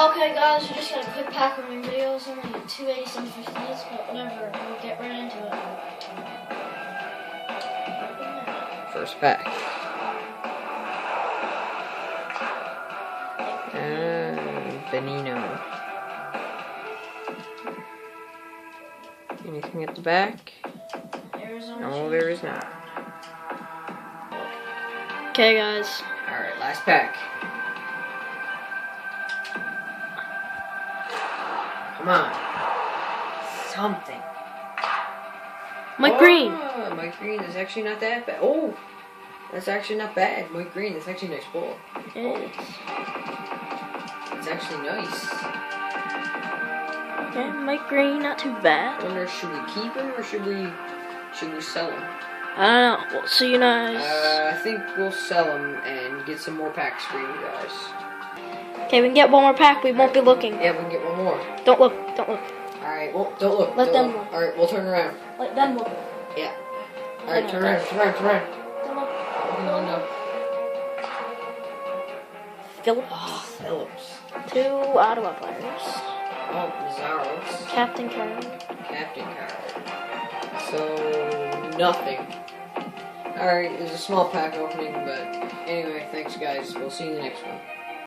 Okay guys, we just got a quick pack of my videos, only 287 50s, but whatever, we'll get right into it. First pack. Benino. Anything at the back? No, there is not. Okay guys. Alright, last pack. Come on. Something. Mike Green. Mike Green is actually not that bad. Oh, that's actually not bad. Mike Green, that's actually a nice ball. It's actually nice. Okay, Mike Green, not too bad. I wonder, should we keep him or should we sell him? I don't know. We'll see you guys. I think we'll sell him and get some more packs for you guys. Okay, we can get one more pack. We won't be looking. Yeah, we can get one more. Don't look. Don't look. Alright, well, don't look. Let them look. Alright, we'll turn around. Let them look. Yeah. Alright, turn around. Don't look. Open the window. Phillips. Oh, Phillips. 2 Ottawa players. Oh, Mazzaros. Captain card. Captain card. So, nothing. Alright, it was a small pack opening, but anyway, thanks guys. We'll see you in the next one.